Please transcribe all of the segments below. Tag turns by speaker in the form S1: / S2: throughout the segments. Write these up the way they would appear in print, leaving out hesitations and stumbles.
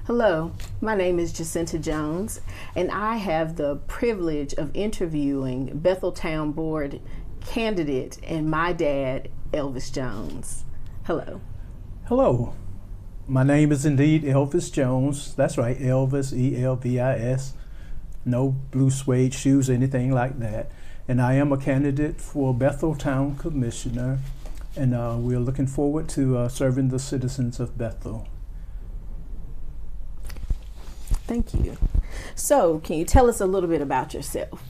S1: Hello, my name is Jacinta Jones, and I have the privilege of interviewing Bethel Town Board candidate and my dad, Elvis Jones. Hello.
S2: Hello. My name is indeed Elvis Jones. That's right, Elvis, E-L-V-I-S. No blue suede shoes, anything like that. And I am a candidate for Bethel Town Commissioner, and we're looking forward to serving the citizens of Bethel.
S1: Thank you. So, can you tell us a little bit about yourself?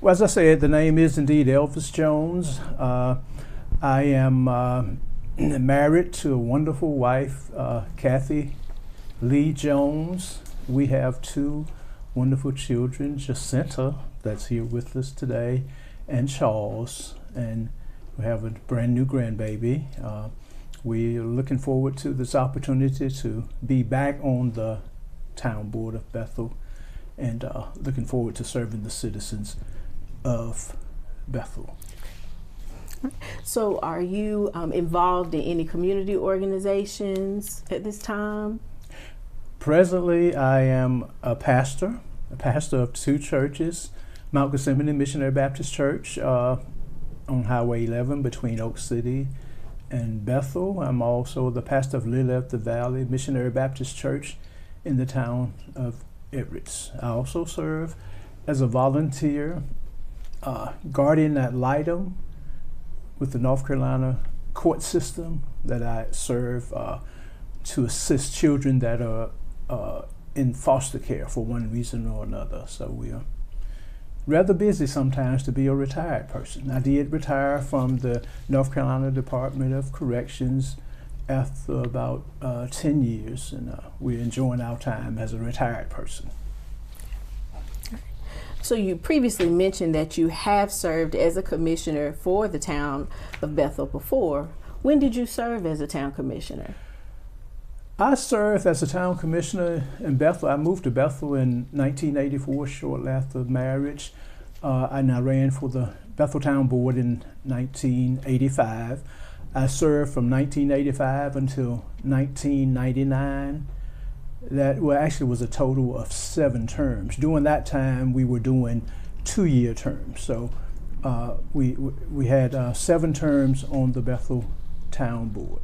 S2: Well, as I said, the name is indeed Elvis Jones. I am married to a wonderful wife, Kathy Lee Jones. We have two wonderful children, Jacinta, that's here with us today, and Charles, and we have a brand new grandbaby. We're looking forward to this opportunity to be back on the Town Board of Bethel, and looking forward to serving the citizens of Bethel.
S1: So, are you involved in any community organizations at this time?
S2: Presently, I am a pastor of two churches, Mount Gethsemane Missionary Baptist Church on Highway 11 between Oak City and Bethel. I'm also the pastor of Lily of the Valley Missionary Baptist Church in the town of Everett. I also serve as a volunteer guardian ad litem with the North Carolina court system, that I serve to assist children that are in foster care for one reason or another. So we are rather busy sometimes to be a retired person. I did retire from the North Carolina Department of Corrections after about 10 years, and we're enjoying our time as a retired person.
S1: So you previously mentioned that you have served as a commissioner for the town of Bethel before. When did you serve as a town commissioner?
S2: I served as a town commissioner in Bethel. I moved to Bethel in 1984, shortly after marriage, and I ran for the Bethel Town Board in 1985. I served from 1985 until 1999. That actually was a total of 7 terms. During that time, we were doing 2-year terms. So we had 7 terms on the Bethel Town Board.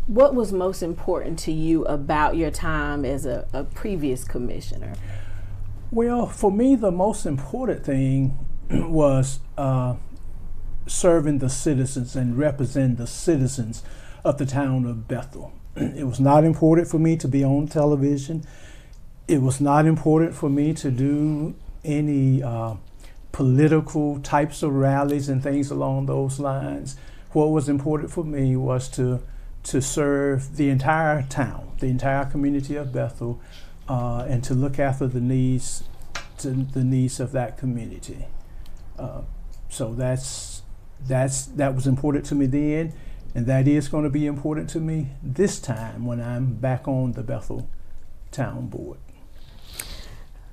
S1: What was most important to you about your time as a previous commissioner?
S2: Well, for me, the most important thing was serving the citizens and representing the citizens of the town of Bethel. It was not important for me to be on television. It was not important for me to do any political types of rallies and things along those lines. What was important for me was to serve the entire town, the entire community of Bethel, and to look after the needs of that community. So that was important to me then, and that is going to be important to me this time when I'm back on the Bethel Town Board.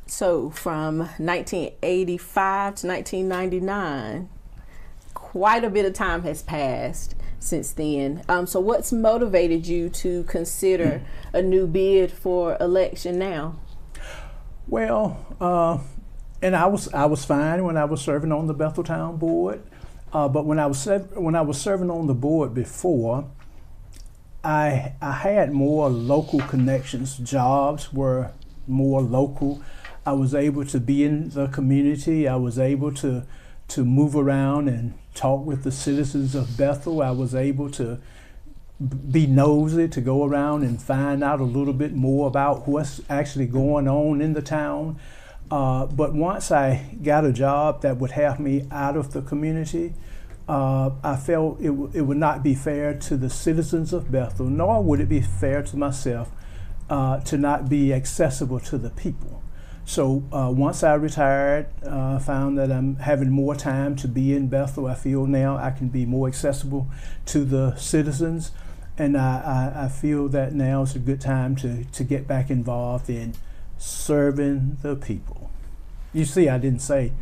S1: So from 1985 to 1999, quite a bit of time has passed since then. So what's motivated you to consider a new bid for election now?
S2: Well, and I was fine when I was serving on the Bethel Town Board. But when I was serving on the board before, I had more local connections. Jobs were more local. I was able to be in the community. I was able to move around and talk with the citizens of Bethel. I was able to be nosy, to go around and find out a little bit more about what's actually going on in the town. But once I got a job that would have me out of the community, I felt it would not be fair to the citizens of Bethel, nor would it be fair to myself to not be accessible to the people. So once I retired, I found that I'm having more time to be in Bethel. I feel now I can be more accessible to the citizens, and I feel that now is a good time to get back involved in serving the people. You see, I didn't say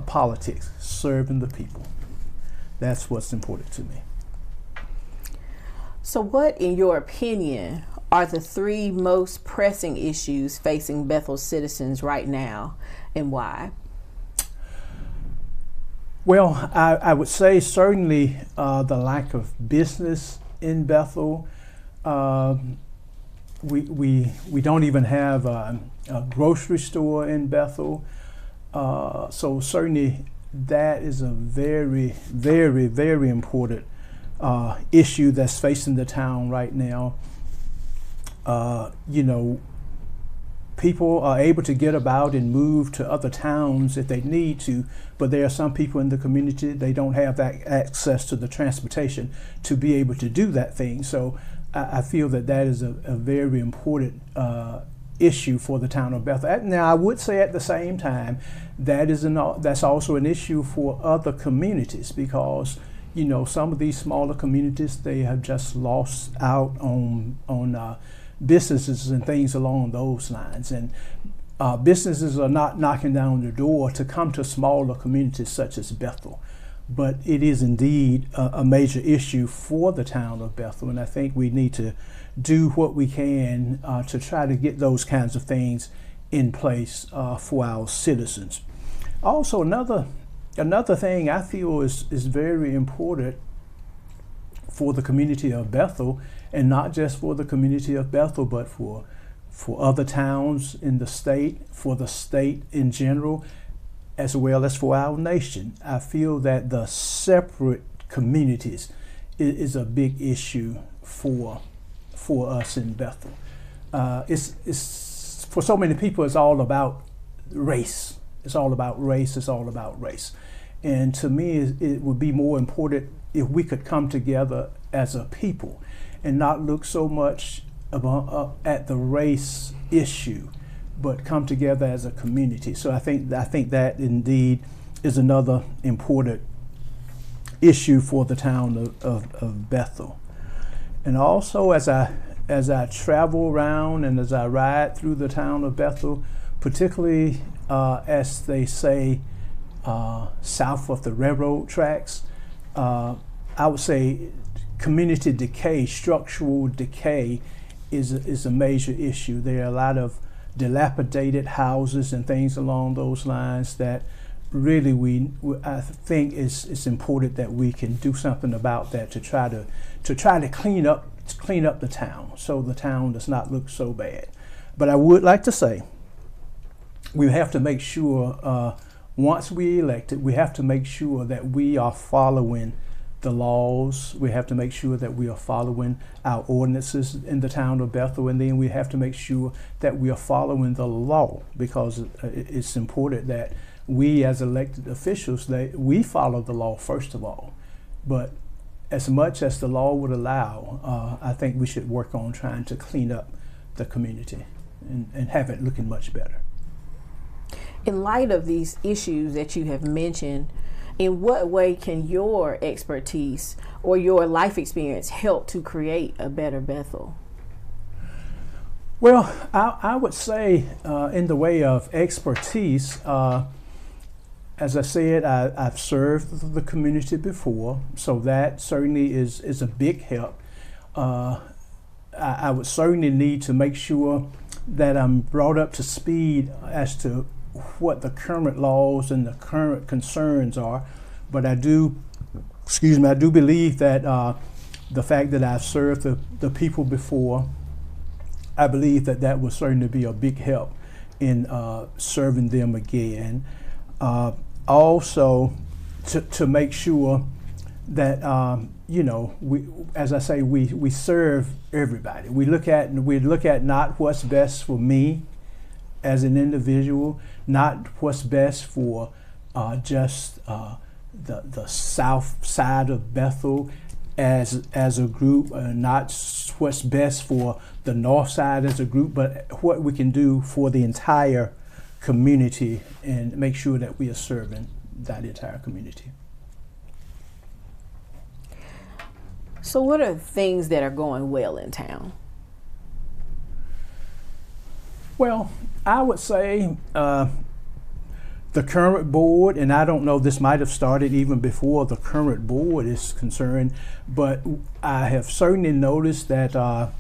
S2: politics, serving the people. That's what's important to me.
S1: So what, in your opinion, are the three most pressing issues facing Bethel citizens right now, and why?
S2: Well, I would say certainly the lack of business in Bethel. We don't even have a grocery store in Bethel. So certainly that is a very, very, very important issue that's facing the town right now. People are able to get about and move to other towns if they need to, but there are some people in the community, they don't have that access to the transportation to be able to do that thing. So I feel that is a very important issue for the town of Bethel. Now, I would say at the same time, that's also an issue for other communities, because some of these smaller communities, they have just lost out on businesses and things along those lines, and businesses are not knocking down the door to come to smaller communities such as Bethel. But it is indeed a major issue for the town of Bethel, and I think we need to do what we can to try to get those kinds of things in place for our citizens. Also, another thing I feel is very important for the community of Bethel, and not just for the community of Bethel, but for other towns in the state, for the state in general, as well as for our nation. I feel that the separate communities is a big issue for us in Bethel. It's for so many people, it's all about race. It's all about race. It's all about race. And to me, it would be more important if we could come together as a people and not look so much at the race issue, but come together as a community. So I think that indeed is another important issue for the town of Bethel. And also, as I travel around and as I ride through the town of Bethel, particularly as they say south of the railroad tracks, I would say community decay, structural decay, is a major issue. There are a lot of dilapidated houses and things along those lines that really I think it's important that we can do something about that to try to clean up the town, so the town does not look so bad. But I would like to say we have to make sure once we elected, we have to make sure that we are following the laws. We have to make sure that we are following our ordinances in the town of Bethel, and then we have to make sure that we are following the law, because it's important that we as elected officials, we follow the law first of all. But as much as the law would allow, I think we should work on trying to clean up the community and have it looking much better.
S1: In light of these issues that you have mentioned, in what way can your expertise or your life experience help to create a better Bethel?
S2: Well, I would say in the way of expertise, as I said, I've served the community before, so that certainly is a big help. I would certainly need to make sure that I'm brought up to speed as to what the current laws and the current concerns are, but I do believe that the fact that I've served the people before, I believe that will certainly be a big help in serving them again. Also, to make sure that as I say, we serve everybody. We look at not what's best for me as an individual, not what's best for just the south side of Bethel as a group, not what's best for the north side as a group, but what we can do for the entire community and make sure that we are serving that entire community.
S1: So what are things that are going well in town?
S2: Well, I would say the current board, and I don't know, this might have started even before the current board is concerned, but I have certainly noticed that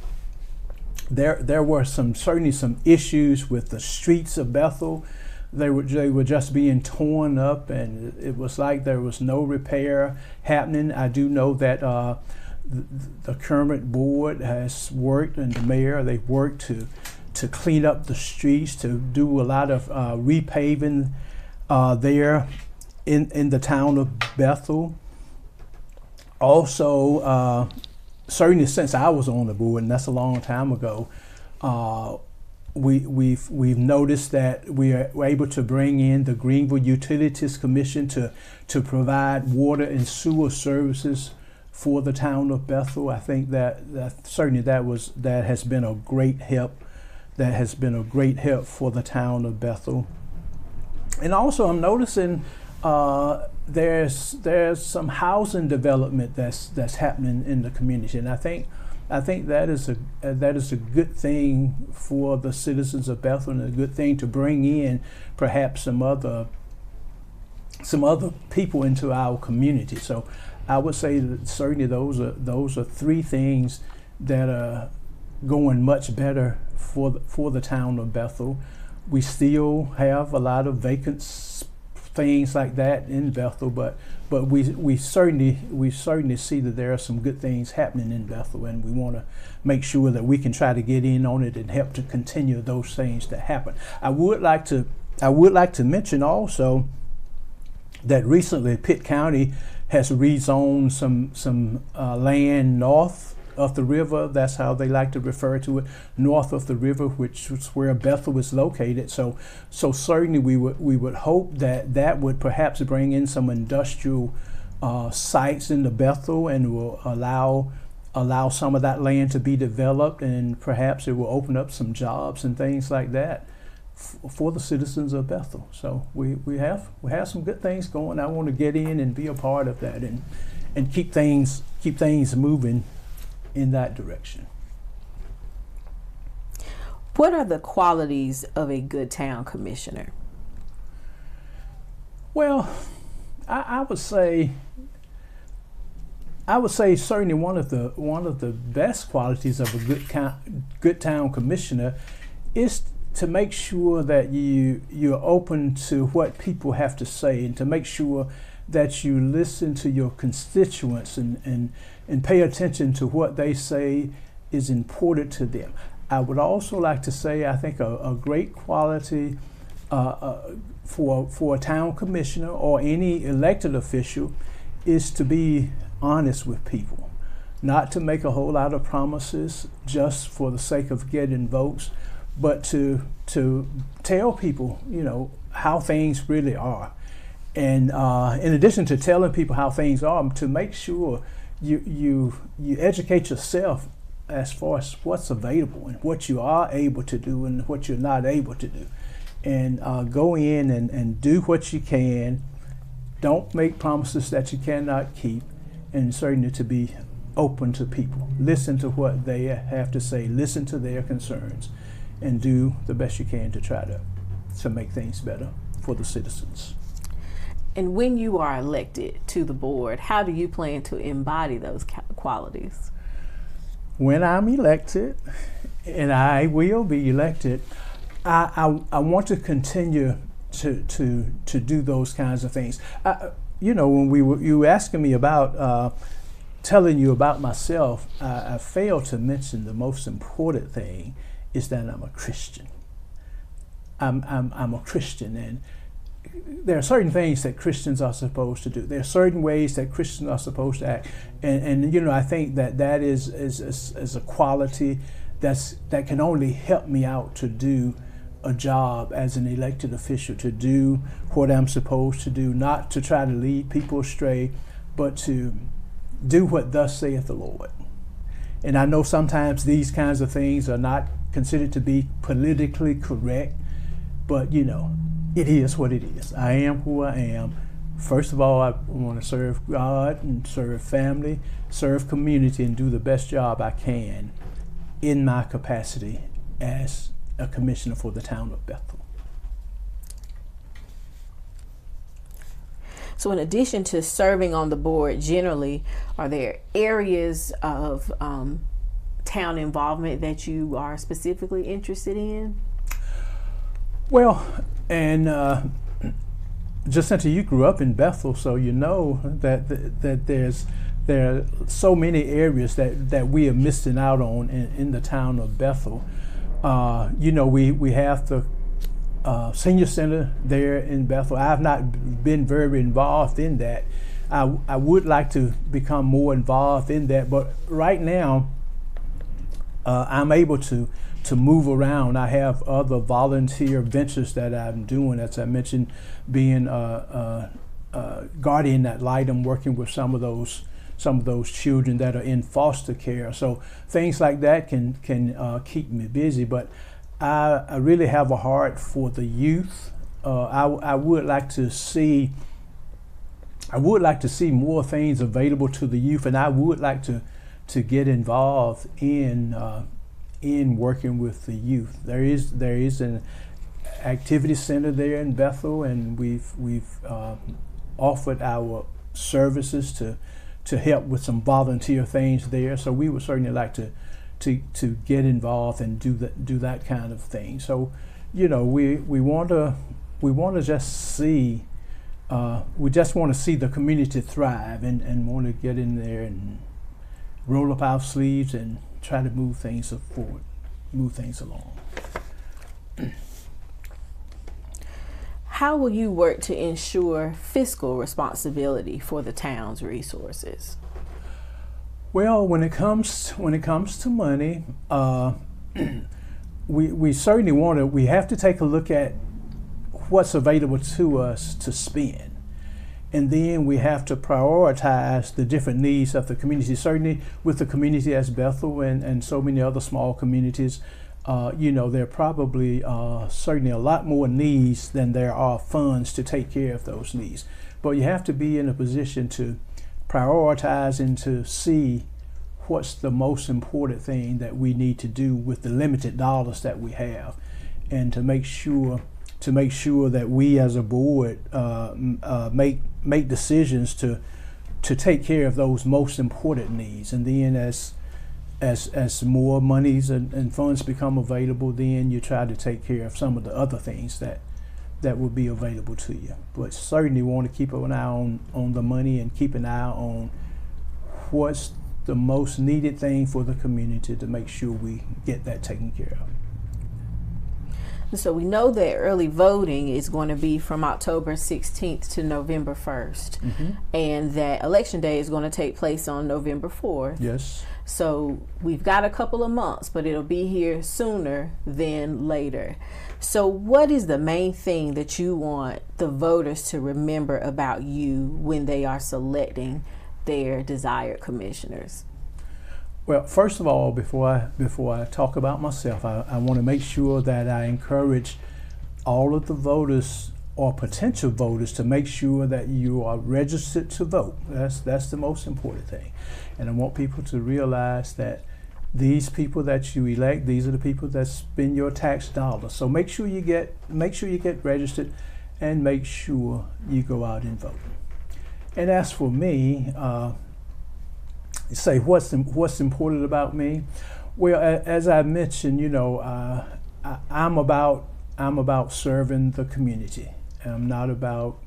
S2: there were certainly some issues with the streets of Bethel. They were just being torn up, and it was like there was no repair happening. I do know that the current board has worked, and the mayor, they've worked to clean up the streets, to do a lot of repaving there in the town of Bethel. Also, certainly since I was on the board, and that's a long time ago, we've noticed that we're able to bring in the Greenville Utilities Commission to provide water and sewer services for the town of Bethel. I think that certainly that has been a great help. That has been a great help for the town of Bethel. And also, I'm noticing there's some housing development that's happening in the community, and I think that is a good thing for the citizens of Bethel, and a good thing to bring in perhaps some other people into our community. So I would say that certainly those are three things that are going much better for the town of Bethel. We still have a lot of vacant things like that in Bethel, but we certainly see that there are some good things happening in Bethel, and we want to make sure that we can try to get in on it and help to continue those things to happen. I would like to mention also that recently Pitt County has rezoned some land north of the river. That's how they like to refer to it, north of the river, which is where Bethel is located. So certainly we would hope that would perhaps bring in some industrial sites into Bethel, and will allow some of that land to be developed, and perhaps it will open up some jobs and things like that for the citizens of Bethel. So we have some good things going. I want to get in and be a part of that, and keep things moving in that direction.
S1: What are the qualities of a good town commissioner?
S2: Well, I would say certainly one of the best qualities of a good town commissioner is to make sure that you're open to what people have to say, and to make sure that you listen to your constituents and pay attention to what they say is important to them. I would also like to say, I think a great quality for a town commissioner or any elected official is to be honest with people, not to make a whole lot of promises just for the sake of getting votes, but to tell people, how things really are. And in addition to telling people how things are, to make sure you educate yourself as far as what's available and what you are able to do and what you're not able to do. And go in and do what you can. Don't make promises that you cannot keep, and certainly to be open to people. Listen to what they have to say, listen to their concerns, and do the best you can to try to make things better for the citizens.
S1: And when you are elected to the board, how do you plan to embody those qualities?
S2: When I'm elected, and I will be elected, I want to continue to do those kinds of things. When you were asking me about telling you about myself, I failed to mention the most important thing is that I'm a Christian. I'm a Christian, and there are certain things that Christians are supposed to do. There are certain ways that Christians are supposed to act, and I think that is a quality that can only help me out to do a job as an elected official, to do what I'm supposed to do, not to try to lead people astray, but to do what thus saith the Lord. And I know sometimes these kinds of things are not considered to be politically correct, but it is what it is. I am who I am. First of all, I want to serve God and serve family, serve community, and do the best job I can in my capacity as a commissioner for the town of Bethel.
S1: So in addition to serving on the board generally, are there areas of town involvement that you are specifically interested in?
S2: Well, and Jacinta, you grew up in Bethel, so you know that there are so many areas that we are missing out on in the town of Bethel. We have the senior center there in Bethel. I have not been very involved in that. I would like to become more involved in that, but right now I'm able to move around. I have other volunteer ventures that I'm doing, as I mentioned, being guardian ad litem, working with some of those children that are in foster care. So things like that can keep me busy. But I really have a heart for the youth. I would like to see more things available to the youth, and I would like to get involved in working with the youth. There is an activity center there in Bethel, and we've offered our services to help with some volunteer things there. So we would certainly like to get involved and do that kind of thing. So, we want to just see. We just want to see the community thrive and want to get in there and roll up our sleeves and try to move things forward, move things along.
S1: How will you work to ensure fiscal responsibility for the town's resources?
S2: Well, when it comes to money, we certainly we have to take a look at what's available to us to spend. And then we have to prioritize the different needs of the community. Certainly with the community as Bethel and so many other small communities, there are probably certainly a lot more needs than there are funds to take care of those needs. But you have to be in a position to prioritize and to see what's the most important thing that we need to do with the limited dollars that we have, and to make sure that we as a board make decisions to take care of those most important needs. And then as more monies and funds become available, then you try to take care of some of the other things that will be available to you. But certainly want to keep an eye on the money and keep an eye on what's the most needed thing for the community to make sure we get that taken care of.
S1: So we know that early voting is going to be from October 16th to November 1st,
S2: Mm-hmm.
S1: and that election day is going to take place on November 4th.
S2: Yes.
S1: So we've got a couple of months, but it'll be here sooner than later. So what is the main thing that you want the voters to remember about you when they are selecting their desired commissioners?
S2: Well, first of all, before I talk about myself, I want to make sure that I encourage all of the voters or potential voters to make sure that you are registered to vote. That's the most important thing. And I want people to realize that these people that you elect, these are the people that spend your tax dollars. So make sure you get registered, and make sure you go out and vote. And as for me, say what's important about me. Well, as I mentioned, I'm about serving the community. I'm not about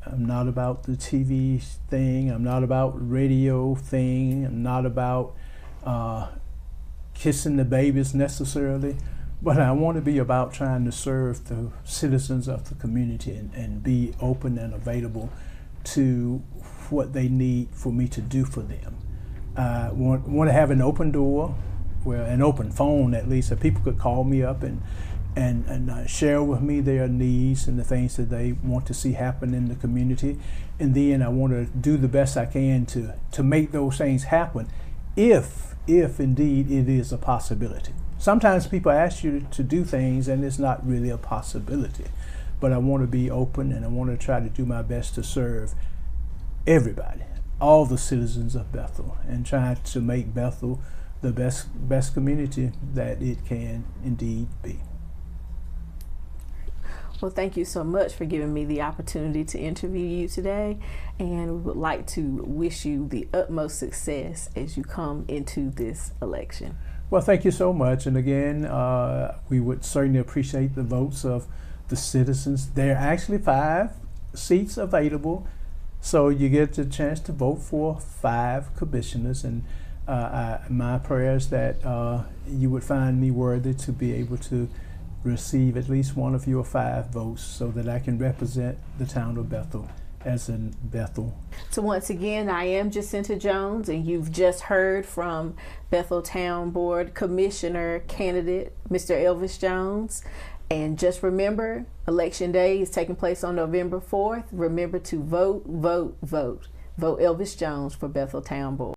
S2: the TV thing. I'm not about radio thing. I'm not about kissing the babies necessarily, but I want to be about trying to serve the citizens of the community and be open and available to what they need for me to do for them. Want to have an open door, well, an open phone at least, so people could call me up and share with me their needs and the things that they want to see happen in the community. And then I want to do the best I can to make those things happen, if indeed it is a possibility. Sometimes people ask you to do things and it's not really a possibility, but I want to be open and I want to try to do my best to serve everybody, all the citizens of Bethel, and try to make Bethel the best community that it can indeed be.
S1: Well, thank you so much for giving me the opportunity to interview you today, and we would like to wish you the utmost success as you come into this election.
S2: Well, thank you so much. And again, we would certainly appreciate the votes of the citizens. There are actually 5 seats available, so you get the chance to vote for 5 commissioners. And my prayer is that you would find me worthy to be able to receive at least one of your 5 votes so that I can represent the town of Bethel as in Bethel.
S1: So once again, I am Jacinta Jones, and you've just heard from Bethel Town Board Commissioner candidate, Mr. Elvis Jones. And just remember, Election Day is taking place on November 4th. Remember to vote, vote, vote. Vote Elvis Jones for Bethel Town Board.